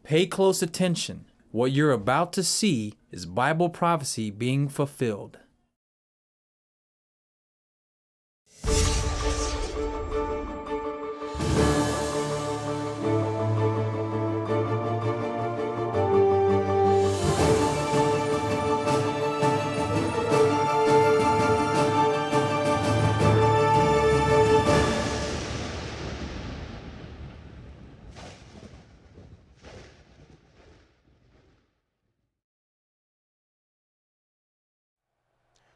Pay close attention. What you're about to see is Bible prophecy being fulfilled.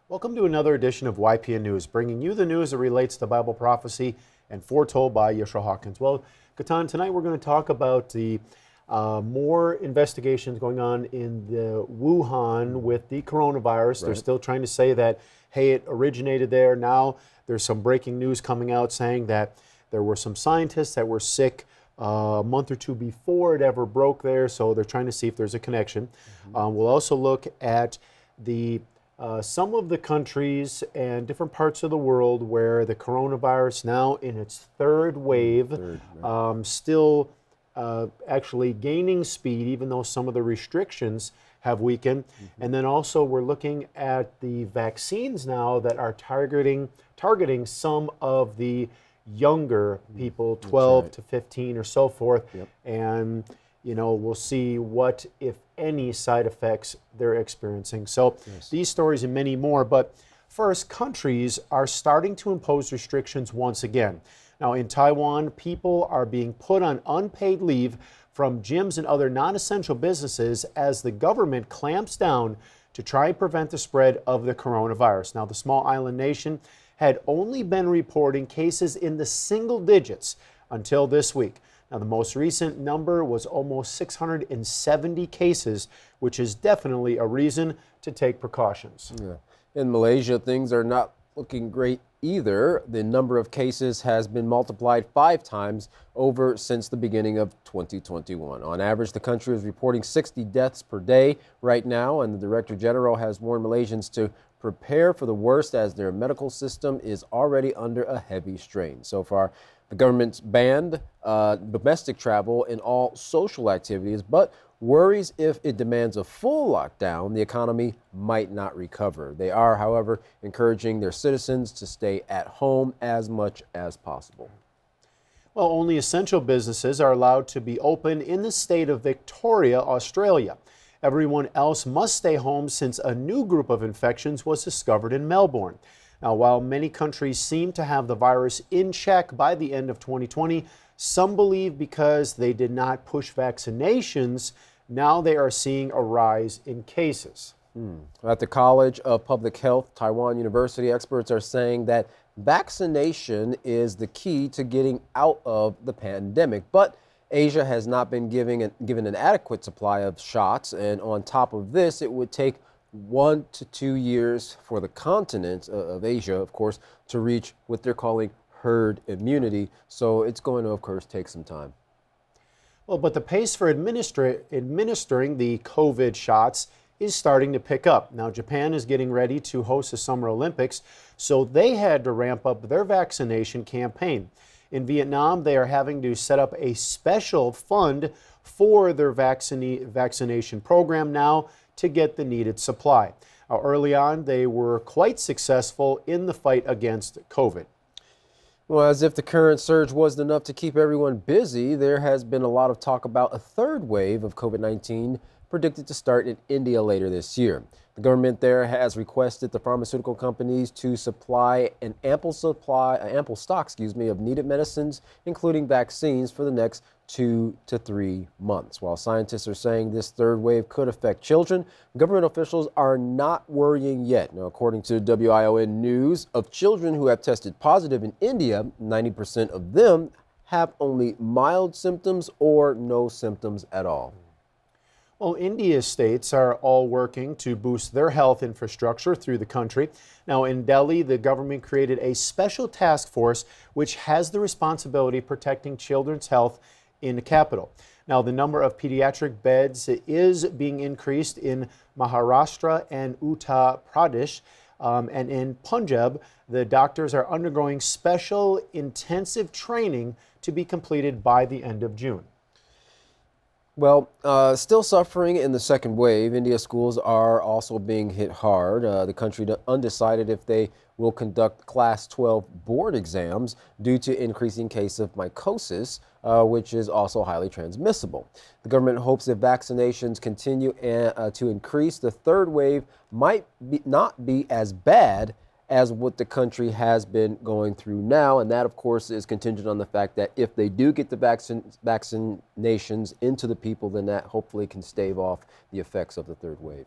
Welcome to another edition of YPN News, bringing you the news that relates to Bible prophecy and foretold by Yeshua Hawkins. Well, Katan, tonight we're going to talk about the more investigations going on in the Wuhan with the coronavirus. Right. They're still trying to say that, hey, it originated there. Now there's some breaking news coming out saying that there were some scientists that were sick a month or two before it ever broke there, so they're trying to see if there's a connection. We'll also look at the some of the countries and different parts of the world where the coronavirus now in its third wave, still actually gaining speed, even though some of the restrictions have weakened. And then also we're looking at the vaccines now that are targeting some of the younger people, 12 to 15 or so forth. And you know, we'll see what, if any, side effects they're experiencing. So these stories and many more. But first, countries are starting to impose restrictions once again. Now, in Taiwan, people are being put on unpaid leave from gyms and other non-essential businesses as the government clamps down to try and prevent the spread of the coronavirus. Now, the small island nation had only been reporting cases in the single digits until this week. Now, the most recent number was almost 670 cases, which is definitely a reason to take precautions. In Malaysia, things are not looking great either. The number of cases has been multiplied 5 times over since the beginning of 2021. On average, the country is reporting 60 deaths per day right now, and the Director General has warned Malaysians to prepare for the worst as their medical system is already under a heavy strain. So far, the government's banned domestic travel and all social activities, but worries if it demands a full lockdown, the economy might not recover. They are, however, encouraging their citizens to stay at home as much as possible. Well, only essential businesses are allowed to be open in the state of Victoria, Australia. Everyone else must stay home since a new group of infections was discovered in Melbourne. Now, while many countries seem to have the virus in check by the end of 2020, some believe because they did not push vaccinations, now they are seeing a rise in cases. At the College of Public Health, Taiwan University, experts are saying that vaccination is the key to getting out of the pandemic. But Asia has not been given an adequate supply of shots, and on top of this, it would take 1 to 2 years for the continent of Asia, of course, to reach what they're calling herd immunity. So it's going to, of course, take some time. Well, but the pace for administering the COVID shots is starting to pick up. Now, Japan is getting ready to host the Summer Olympics, so they had to ramp up their vaccination campaign. In Vietnam, they are having to set up a special fund for their vaccination program now to get the needed supply. Early on, they were quite successful in the fight against COVID. Well, as if the current surge wasn't enough to keep everyone busy, there has been a lot of talk about a third wave of COVID-19 predicted to start in India later this year. The government there has requested the pharmaceutical companies to supply an ample stock of needed medicines, including vaccines, for the next 2 to 3 months. While scientists are saying this third wave could affect children, government officials are not worrying yet. Now, according to WION News, of children who have tested positive in India, 90% of them have only mild symptoms or no symptoms at all. Well, India's states are all working to boost their health infrastructure through the country. Now, in Delhi, the government created a special task force which has the responsibility of protecting children's health in the capital. Now, the number of pediatric beds is being increased in Maharashtra and Uttar Pradesh. And in Punjab, the doctors are undergoing special, intensive training to be completed by the end of June. Well, still suffering in the second wave. India schools are also being hit hard. The country undecided if they will conduct Class 12 board exams due to increasing case of mycosis, which is also highly transmissible. The government hopes if vaccinations continue to increase, the third wave might not be as bad as what the country has been going through now. And that, of course, is contingent on the fact that if they do get the vaccinations into the people, then that hopefully can stave off the effects of the third wave.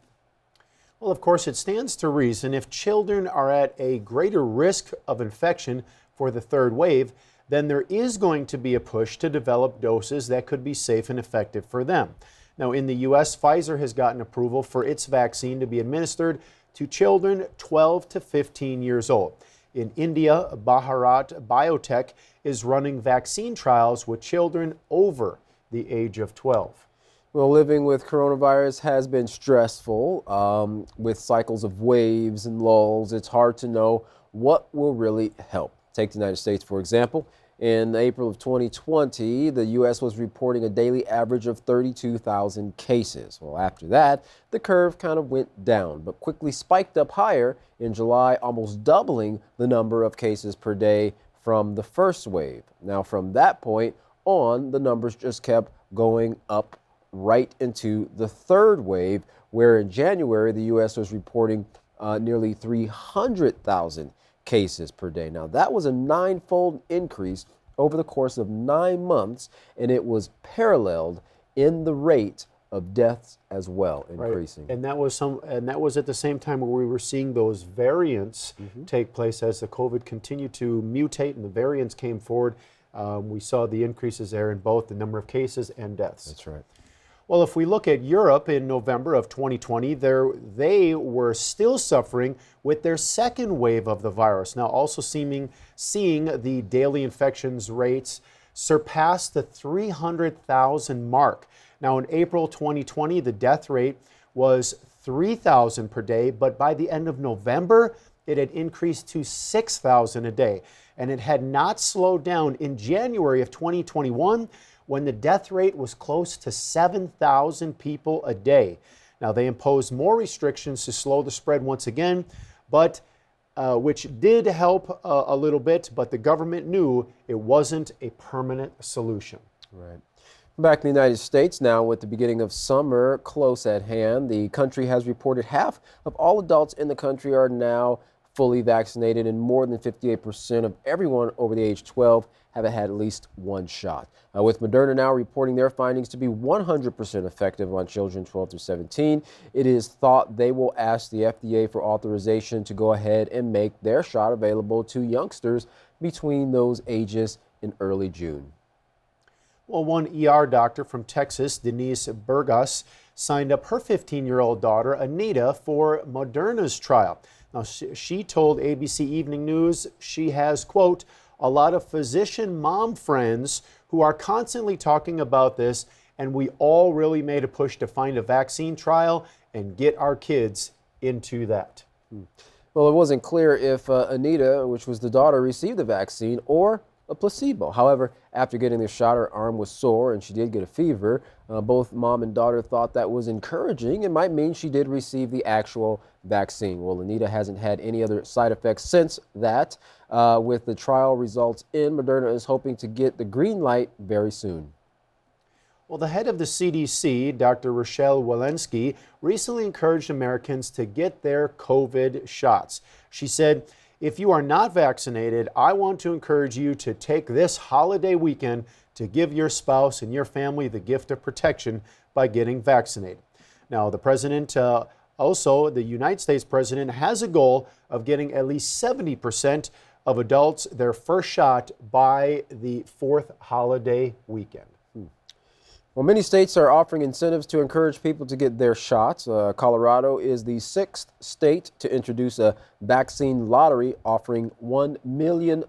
Well, of course, it stands to reason if children are at a greater risk of infection for the third wave, then there is going to be a push to develop doses that could be safe and effective for them. Now, in the U.S., Pfizer has gotten approval for its vaccine to be administered to children 12 to 15 years old. In India, Bharat Biotech is running vaccine trials with children over the age of 12. Well, living with coronavirus has been stressful. With cycles of waves and lulls, it's hard to know what will really help. Take the United States, for example. In April of 2020, the U.S. was reporting a daily average of 32,000 cases. Well, after that, the curve kind of went down, but quickly spiked up higher in July, almost doubling the number of cases per day from the first wave. Now, from that point on, the numbers just kept going up right into the third wave, where in January, the U.S. was reporting nearly 300,000 cases per day. Now, that was a ninefold increase over the course of 9 months, and it was paralleled in the rate of deaths as well, increasing. Right. And that was at the same time where we were seeing those variants take place as the COVID continued to mutate and the variants came forward. We saw the increases there in both the number of cases and deaths. That's right. Well, if we look at Europe in November of 2020, they were still suffering with their second wave of the virus. Now, also seeing the daily infections rates surpass the 300,000 mark. Now, in April 2020, the death rate was 3,000 per day, but by the end of November, it had increased to 6,000 a day. And it had not slowed down in January of 2021, when the death rate was close to 7,000 people a day. Now, they imposed more restrictions to slow the spread once again, but which did help a little bit, but the government knew it wasn't a permanent solution. Right. Back in the United States now, with the beginning of summer close at hand, the country has reported half of all adults in the country are now fully vaccinated, and more than 58% of everyone over the age 12 have had at least one shot. With Moderna now reporting their findings to be 100% effective on children 12 through 17, it is thought they will ask the FDA for authorization to go ahead and make their shot available to youngsters between those ages in early June. Well, one ER doctor from Texas, Denise Burgos, signed up her 15-year-old daughter, Anita, for Moderna's trial. Now, she told ABC Evening News she has, quote, a lot of physician mom friends who are constantly talking about this, and we all really made a push to find a vaccine trial and get our kids into that. Well, it wasn't clear if Anita, which was the daughter, received the vaccine or a placebo. However, after getting the shot, her arm was sore and she did get a fever. Both mom and daughter thought that was encouraging. It might mean she did receive the actual vaccine. Well, Anita hasn't had any other side effects since that. With the trial results in, Moderna is hoping to get the green light very soon. Well, the head of the CDC, Dr. Rochelle Walensky, recently encouraged Americans to get their COVID shots. She said, if you are not vaccinated, I want to encourage you to take this holiday weekend to give your spouse and your family the gift of protection by getting vaccinated. Now, the president, also the United States president, has a goal of getting at least 70% of adults their first shot by the fourth holiday weekend. Well, many states are offering incentives to encourage people to get their shots. Colorado is the 6th state to introduce a vaccine lottery offering $1 million.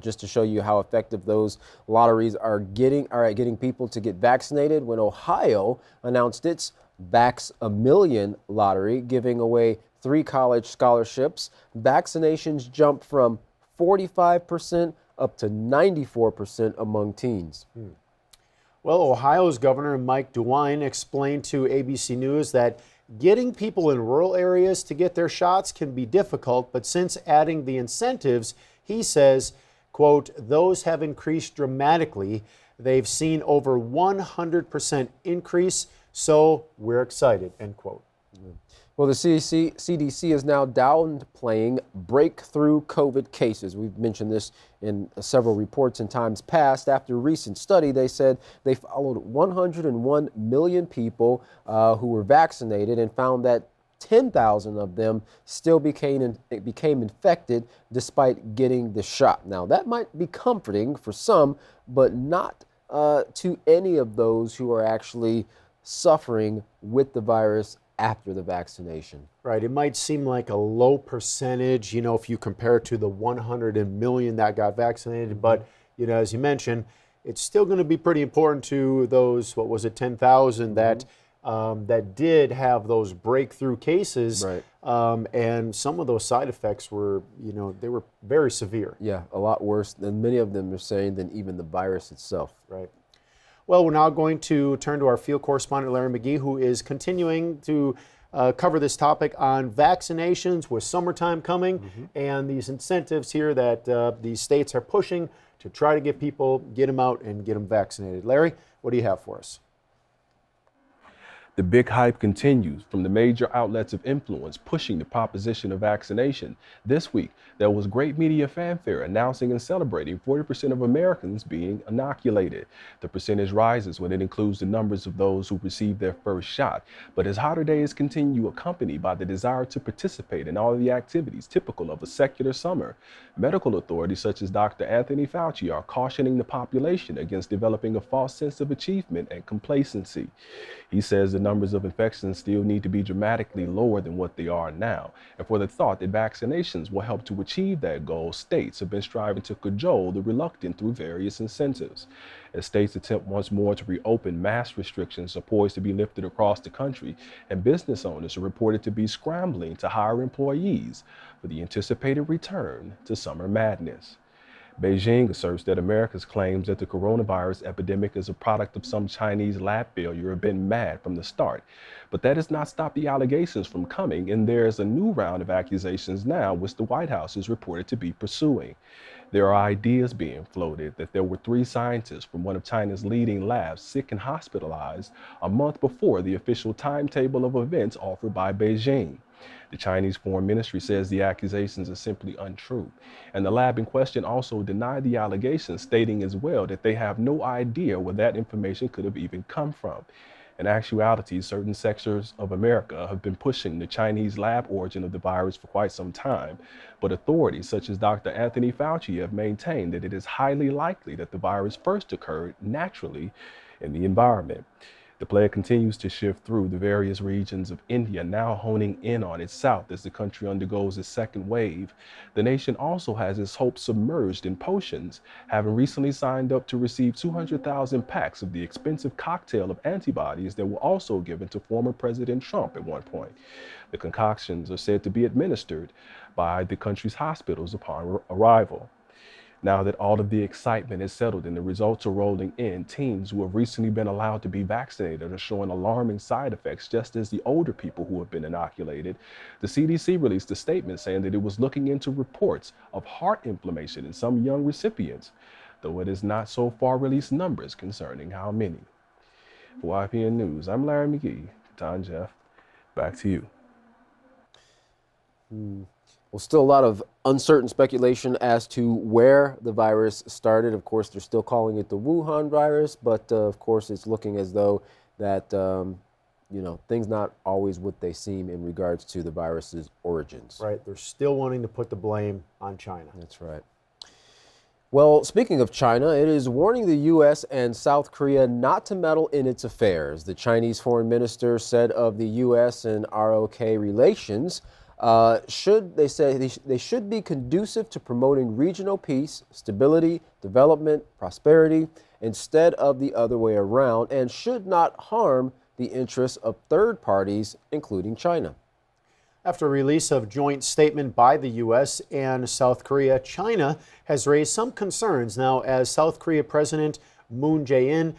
Just to show you how effective those lotteries are at getting people to get vaccinated, when Ohio announced its Vax a Million lottery, giving away 3 college scholarships, vaccinations jumped from 45% up to 94% among teens. Well, Ohio's Governor Mike DeWine explained to ABC News that getting people in rural areas to get their shots can be difficult, but since adding the incentives, he says, quote, those have increased dramatically. They've seen over 100% increase, so we're excited, end quote. Well, the CDC is now downplaying breakthrough COVID cases. We've mentioned this in several reports in times past. After a recent study, they said they followed 101 million people who were vaccinated and found that 10,000 of them still became infected despite getting the shot. Now, that might be comforting for some, but not to any of those who are actually suffering with the virus after the vaccination. Right. It might seem like a low percentage, if you compare it to the 100 million that got vaccinated. But, as you mentioned, it's still going to be pretty important to those, 10,000 that did have those breakthrough cases. Right. And some of those side effects were, they were very severe. Yeah, a lot worse than many of them are saying than even the virus itself. Right. Well, we're now going to turn to our field correspondent, Larry McGee, who is continuing to cover this topic on vaccinations with summertime coming and these incentives here that these states are pushing to try to get them out and get them vaccinated. Larry, what do you have for us? The big hype continues from the major outlets of influence pushing the proposition of vaccination. This week, there was great media fanfare announcing and celebrating 40% of Americans being inoculated. The percentage rises when it includes the numbers of those who received their first shot. But as hotter days continue, accompanied by the desire to participate in all of the activities typical of a secular summer, medical authorities such as Dr. Anthony Fauci are cautioning the population against developing a false sense of achievement and complacency. He says the numbers of infections still need to be dramatically lower than what they are now. And for the thought that vaccinations will help to achieve that goal, states have been striving to cajole the reluctant through various incentives. As states attempt once more to reopen, mask restrictions are poised to be lifted across the country, and business owners are reported to be scrambling to hire employees for the anticipated return to summer madness. Beijing asserts that America's claims that the coronavirus epidemic is a product of some Chinese lab failure have been mad from the start. But that has not stopped the allegations from coming, and there is a new round of accusations now which the White House is reported to be pursuing. There are ideas being floated that there were 3 scientists from one of China's leading labs sick and hospitalized a month before the official timetable of events offered by Beijing. The Chinese Foreign Ministry says the accusations are simply untrue. And the lab in question also denied the allegations, stating as well that they have no idea where that information could have even come from. In actuality, certain sectors of America have been pushing the Chinese lab origin of the virus for quite some time. But authorities such as Dr. Anthony Fauci have maintained that it is highly likely that the virus first occurred naturally in the environment. The plague continues to shift through the various regions of India, now honing in on its south as the country undergoes its second wave. The nation also has its hopes submerged in potions, having recently signed up to receive 200,000 packs of the expensive cocktail of antibodies that were also given to former President Trump at one point. The concoctions are said to be administered by the country's hospitals upon arrival. Now that all of the excitement is settled and the results are rolling in, teens who have recently been allowed to be vaccinated are showing alarming side effects, just as the older people who have been inoculated. The CDC released a statement saying that it was looking into reports of heart inflammation in some young recipients, though it has not so far released numbers concerning how many. For YPN News, I'm Larry McGee. Don Jeff, back to you. Well, still a lot of uncertain speculation as to where the virus started. Of course, they're still calling it the Wuhan virus, but of course, it's looking as though that, things not always what they seem in regards to the virus's origins. Right. They're still wanting to put the blame on China. That's right. Well, speaking of China, it is warning the U.S. and South Korea not to meddle in its affairs. The Chinese foreign minister said of the U.S. and ROK relations, they should be conducive to promoting regional peace, stability, development, prosperity, instead of the other way around, and should not harm the interests of third parties, including China. After a release of joint statement by the U.S. and South Korea, China has raised some concerns now as South Korea President Moon Jae-in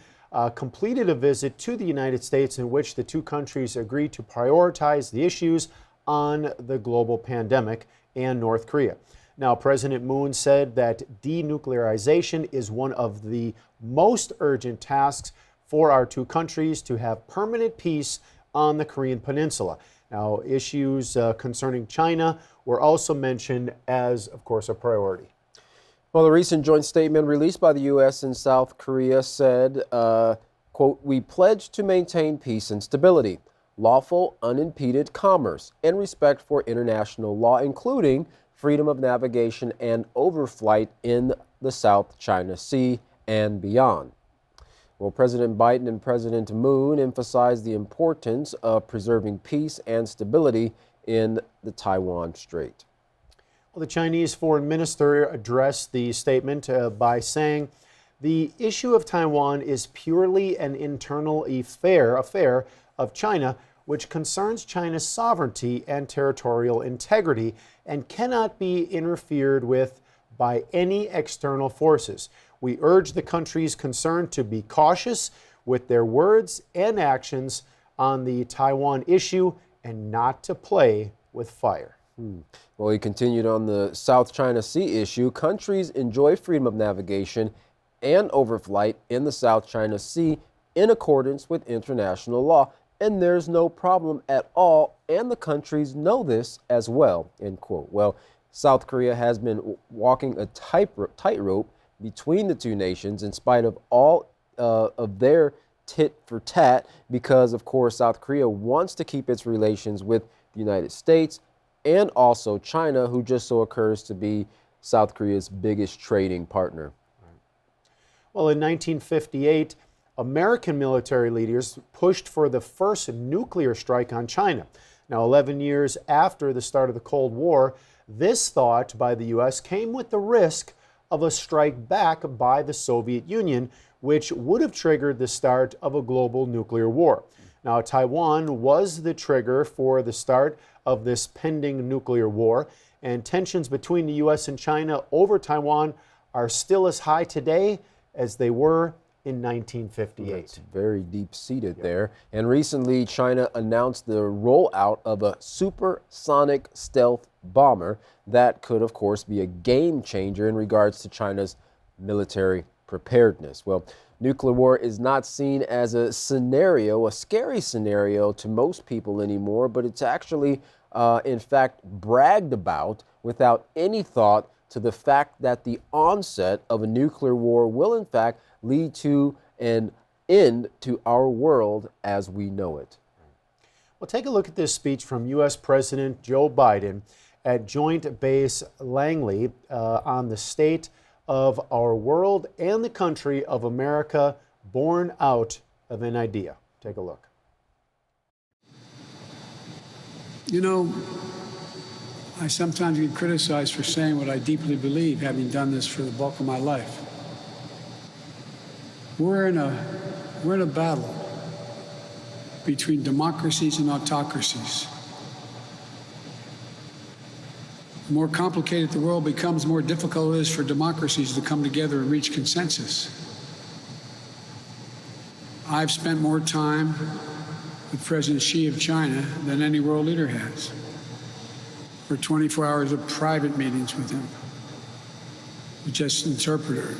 completed a visit to the United States in which the two countries agreed to prioritize the issues on the global pandemic and North Korea. Now, President Moon said that denuclearization is one of the most urgent tasks for our two countries to have permanent peace on the Korean Peninsula. Now, issues concerning China were also mentioned as, of course, a priority. Well, the recent joint statement released by the U.S. and South Korea said, quote, "We pledge to maintain peace and stability, lawful, unimpeded commerce, and respect for international law, including freedom of navigation and overflight in the South China Sea and beyond." Well, President Biden and President Moon emphasized the importance of preserving peace and stability in the Taiwan Strait. Well, the Chinese foreign minister addressed the statement by saying, "The issue of Taiwan is purely an internal affair of China, which concerns China's sovereignty and territorial integrity and cannot be interfered with by any external forces. We urge the countries concerned to be cautious with their words and actions on the Taiwan issue and not to play with fire." Well, he continued on the South China Sea issue. Countries enjoy freedom of navigation and overflight in the South China Sea in accordance with international law, and there's no problem at all, and the countries know this as well, end quote. Well, South Korea has been walking a tightrope between the two nations in spite of all of their tit for tat, because, of course, South Korea wants to keep its relations with the United States and also China, who just so occurs to be South Korea's biggest trading partner. Well, in 1958, American military leaders pushed for the first nuclear strike on China. Now, 11 years after the start of the Cold War, this thought by the U.S. came with the risk of a strike back by the Soviet Union, which would have triggered the start of a global nuclear war. Now, Taiwan was the trigger for the start of this pending nuclear war, and tensions between the U.S. and China over Taiwan are still as high today as they were in 1958. It's very deep-seated there. And recently, China announced the rollout of a supersonic stealth bomber that could, of course, be a game changer in regards to China's military preparedness. Well, nuclear war is not seen as a scary scenario to most people anymore, but it's actually, in fact, bragged about without any thought to the fact that the onset of a nuclear war will, in fact, lead to an end to our world as we know it. Well, take a look at this speech from U.S. President Joe Biden at Joint Base Langley on the state of our world and the country of America born out of an idea. Take a look. You know, I sometimes get criticized for saying what I deeply believe, having done this for the bulk of my life. We're in a battle between democracies and autocracies. The more complicated the world becomes, the more difficult it is for democracies to come together and reach consensus. I've spent more time with President Xi of China than any world leader has. For 24 hours of private meetings with him, with just an interpreter,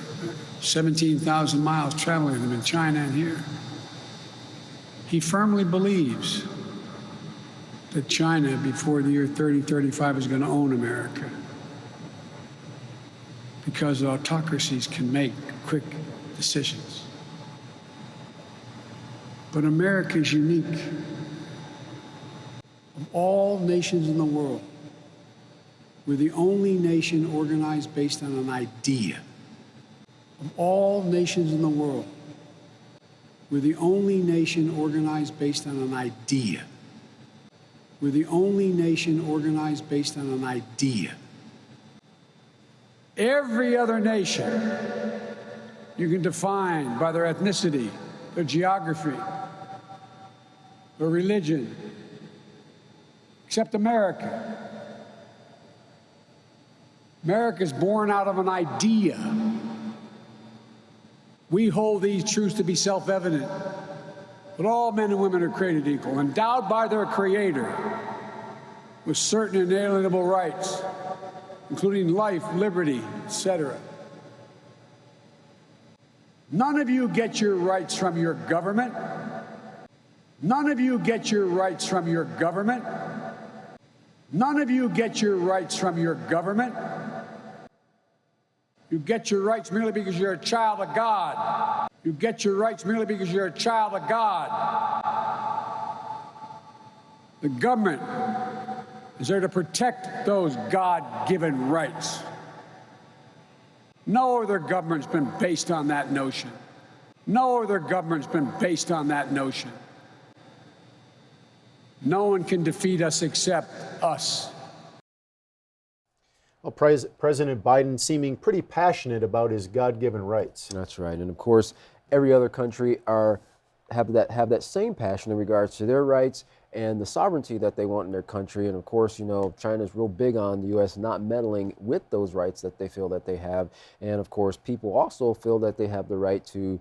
17,000 miles traveling with him in China and here. He firmly believes that China, before the year 3035, is going to own America, because autocracies can make quick decisions. But America is unique. Of all nations in the world, we're the only nation organized based on an idea. Of all nations in the world, we're the only nation organized based on an idea. We're the only nation organized based on an idea. Every other nation you can define by their ethnicity, their geography, their religion, except America. America is born out of an idea. We hold these truths to be self-evident, that all men and women are created equal, endowed by their Creator with certain inalienable rights, including life, liberty, etc. None of you get your rights from your government. None of you get your rights from your government. None of you get your rights from your government. You get your rights merely because you're a child of God. You get your rights merely because you're a child of God. The government is there to protect those God-given rights. No other government's been based on that notion. No other government's been based on that notion. No one can defeat us except us. Well, President Biden seeming pretty passionate about his God-given rights. That's right. And of course, every other country have that same passion in regards to their rights and the sovereignty that they want in their country. And of course, you know, China's real big on the U.S. not meddling with those rights that they feel that they have. And of course, people also feel that they have the right to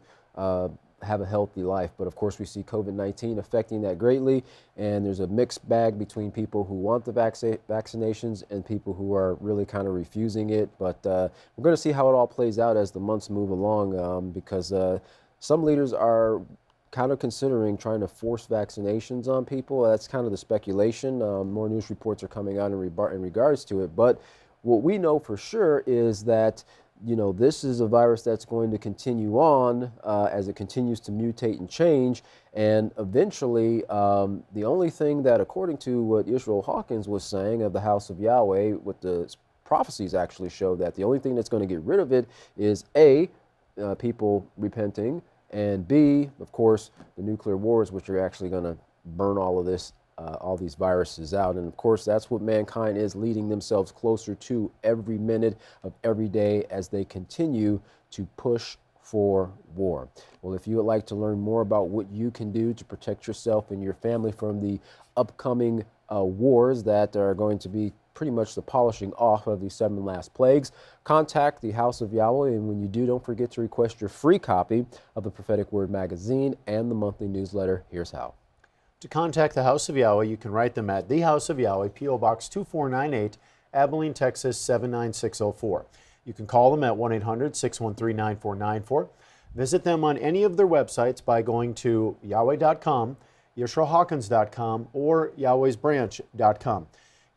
have a healthy life. But of course, we see COVID-19 affecting that greatly. And there's a mixed bag between people who want the vaccinations and people who are really kind of refusing it. But we're going to see how it all plays out as the months move along, because some leaders are kind of considering trying to force vaccinations on people. That's kind of the speculation. More news reports are coming out in regards to it. But what we know for sure is that, you know, this is a virus that's going to continue on as it continues to mutate and change. And eventually, the only thing that, according to what Israel Hawkins was saying of the House of Yahweh, what the prophecies actually show, that the only thing that's going to get rid of it is A, people repenting, and B, of course, the nuclear wars, which are actually going to burn all of this, all these viruses out. And of course, that's what mankind is leading themselves closer to every minute of every day as they continue to push for war. Well, if you would like to learn more about what you can do to protect yourself and your family from the upcoming wars that are going to be pretty much the polishing off of the 7 last plagues, contact the House of Yahweh. And when you do, don't forget to request your free copy of the Prophetic Word magazine and the monthly newsletter. Here's how. To contact the House of Yahweh, you can write them at the House of Yahweh, P.O. Box 2498, Abilene, Texas 79604. You can call them at 1-800-613-9494. Visit them on any of their websites by going to yahweh.com, YisraelHawkins.com, or Yahweh'sBranch.com.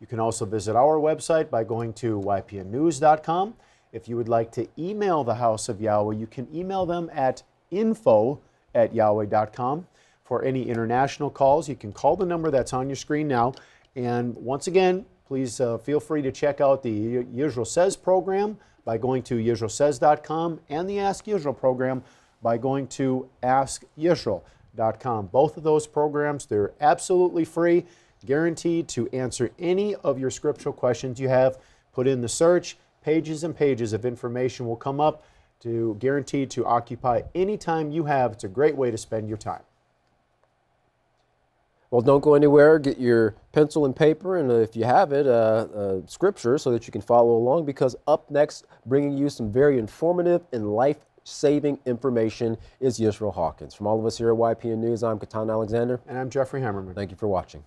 You can also visit our website by going to YPNnews.com. If you would like to email the House of Yahweh, you can email them at info@yahweh.com. For any international calls, you can call the number that's on your screen now. And once again, please feel free to check out the Yisrael Says program by going to YisraelSays.com and the Ask Yisrael program by going to AskYisrael.com. Both of those programs, they're absolutely free, guaranteed to answer any of your scriptural questions you have. Put in the search, pages and pages of information will come up, to guaranteed to occupy any time you have. It's a great way to spend your time. Well, don't go anywhere. Get your pencil and paper, and if you have it, scripture, so that you can follow along, because up next, bringing you some very informative and life-saving information, is Yisrael Hawkins. From all of us here at YPN News, I'm Katan Alexander. And I'm Jeffrey Hammerman. Thank you for watching.